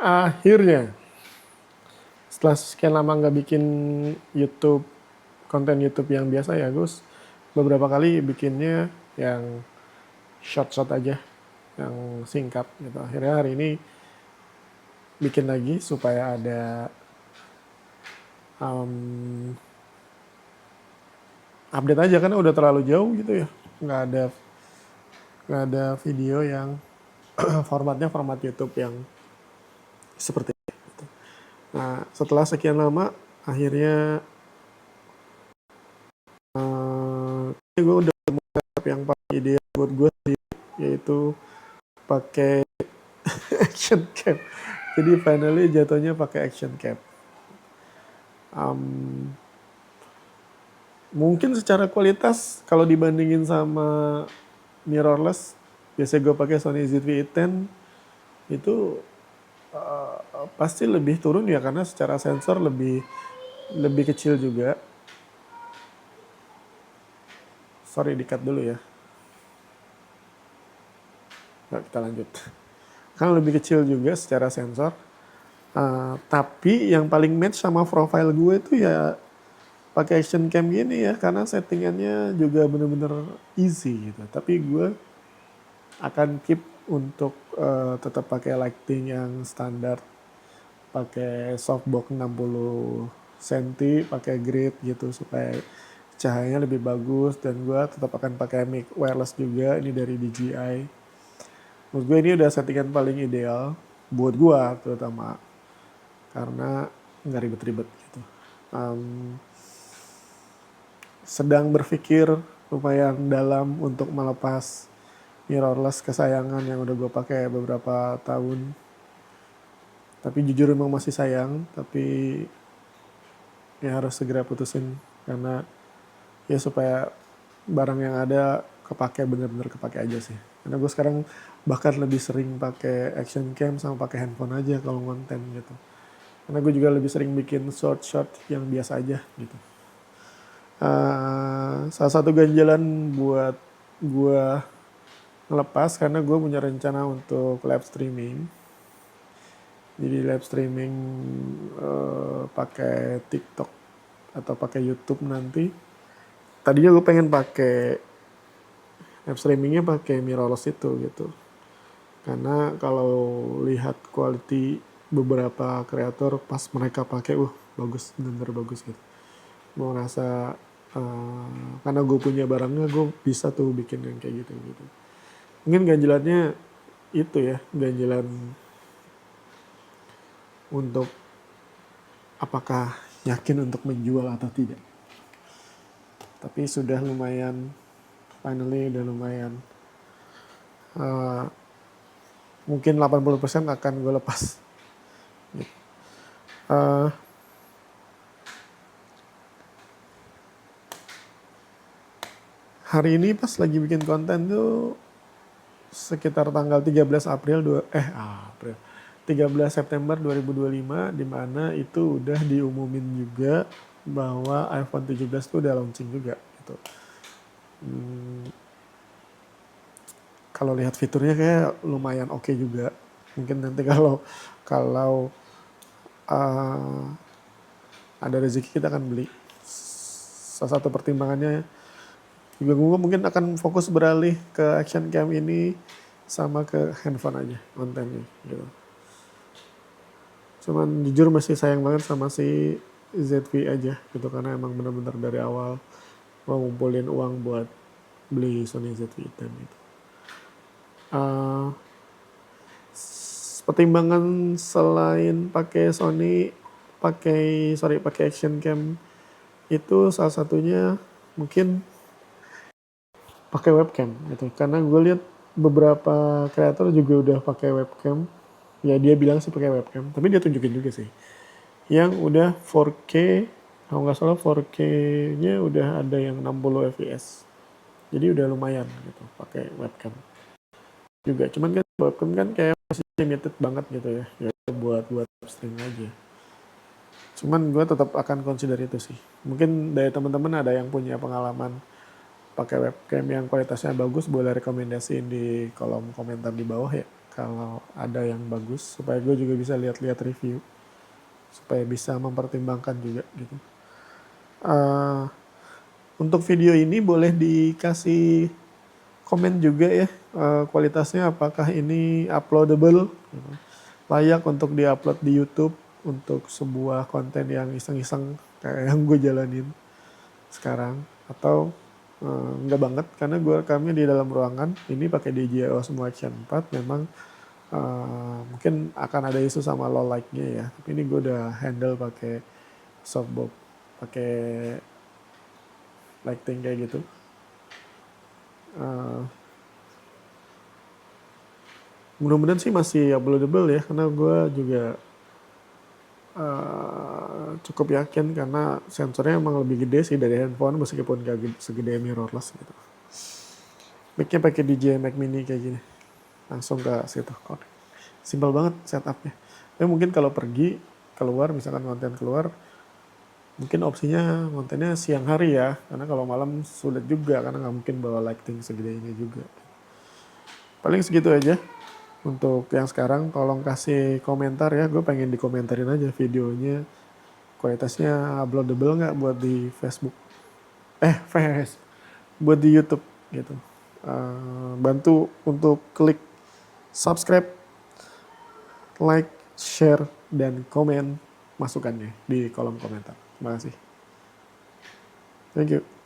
Akhirnya, setelah sekian lama nggak bikin YouTube, konten YouTube yang biasa ya Gus, beberapa kali bikinnya yang short-short aja, yang singkat gitu. Akhirnya hari ini bikin lagi supaya ada um, update aja karena udah terlalu jauh gitu ya. Nggak ada video yang formatnya format YouTube yang seperti itu. Nah, setelah sekian lama, akhirnya gue udah mulai yang paling ideal buat gue sih, yaitu pakai action cam. Jadi finally jatuhnya pakai action cam. Um, Mungkin secara kualitas kalau dibandingin sama mirrorless, biasa gue pakai Sony ZV-E10 itu pasti lebih turun ya karena secara sensor lebih lebih kecil juga. Sorry di-cut dulu ya. Nah, kita lanjut. Kan lebih kecil juga secara sensor. Tapi yang paling match sama profile gue itu ya pakai action cam gini ya karena settingannya juga bener-bener easy gitu. Tapi gue akan keep untuk tetap pakai lighting yang standar, pakai softbox 60 cm, pakai grid gitu supaya cahayanya lebih bagus, dan gue tetap akan pakai mic wireless juga, ini dari DJI. Menurut gue ini udah settingan paling ideal buat gue terutama karena nggak ribet-ribet gitu. Um, Sedang berpikir lumayan dalam untuk melepas mirrorless kesayangan yang udah gue pakai beberapa tahun. Tapi jujur emang masih sayang, tapi ya harus segera putusin karena ya supaya barang yang ada kepake, bener-bener kepake aja sih. Karena gue sekarang bahkan lebih sering pakai action cam sama pakai handphone aja kalau konten gitu. Karena gue juga lebih sering bikin short-short yang biasa aja gitu. Salah satu ganjalan buat gue ngelepas karena gue punya rencana untuk live streaming. Jadi live streaming pakai TikTok atau pakai YouTube nanti. Tadinya gue pengen pakai live streamingnya pakai mirrorless itu gitu. Karena kalau lihat quality beberapa kreator pas mereka pakai, bagus, bener bagus gitu. Mau rasa karena gue punya barangnya, gue bisa tuh bikin yang kayak gitu gitu. Mungkin ganjilannya itu ya, ganjilan untuk apakah yakin untuk menjual atau tidak. Tapi sudah lumayan, finally udah lumayan. Mungkin 80% akan gue lepas. Hari ini pas lagi bikin konten tuh sekitar tanggal 13 September 2025, di mana itu udah diumumin juga bahwa iPhone 17 tuh udah launching juga gitu. Kalau lihat fiturnya kayak lumayan oke juga. Mungkin nanti kalau ada rezeki kita akan beli. Salah satu pertimbangannya juga gue mungkin akan fokus beralih ke action cam ini sama ke handphone aja kontennya gitu. Cuman jujur masih sayang banget sama si ZV aja gitu karena emang bener-bener dari awal mau ngumpulin uang buat beli Sony ZV-10 gitu. Pertimbangan selain pakai Sony, pakai action cam itu salah satunya mungkin pakai webcam gitu. Karena gue lihat beberapa kreator juga udah pakai webcam. Ya dia bilang sih pakai webcam, tapi dia tunjukin juga sih. Yang udah 4K, kalau nggak salah 4K-nya udah ada yang 60 fps. Jadi udah lumayan gitu pakai webcam. Juga cuman kan webcam kan kayak masih limited banget gitu ya. Ya buat streaming aja. Cuman gue tetap akan consider itu sih. Mungkin dari teman-teman ada yang punya pengalaman pakai webcam yang kualitasnya bagus, boleh rekomendasiin di kolom komentar di bawah ya. kalau ada yang bagus, supaya gue juga bisa lihat-lihat review, supaya bisa mempertimbangkan juga gitu. Untuk video ini boleh dikasih komen juga ya, kualitasnya apakah ini uploadable, gitu. Layak untuk diupload di YouTube untuk sebuah konten yang iseng-iseng kayak yang gue jalanin sekarang, atau enggak banget karena gue rekamnya di dalam ruangan ini pakai DJI Osmo Action 4. Memang mungkin akan ada isu sama low light-nya ya, tapi ini gue udah handle pakai softbox, pakai lighting kayak gitu. Mudah-mudahan sih masih uploadable ya, karena gue juga cukup yakin karena sensornya emang lebih gede sih dari handphone meskipun gak segede mirrorless gitu. Mic-nya pakai DJI Mac Mini kayak gini, langsung ke situ. Simpel banget setupnya. Tapi mungkin kalau pergi keluar, misalkan konten keluar, mungkin opsinya kontennya siang hari ya, karena kalau malam sulit juga karena nggak mungkin bawa lighting segede ini juga. Paling segitu aja untuk yang sekarang. Tolong kasih komentar ya, gue pengen dikomentarin aja videonya kualitasnya uploadable nggak buat di Facebook, buat di YouTube gitu. Bantu untuk klik subscribe, like, share, dan komen masukannya di kolom komentar. Terima kasih. Thank you.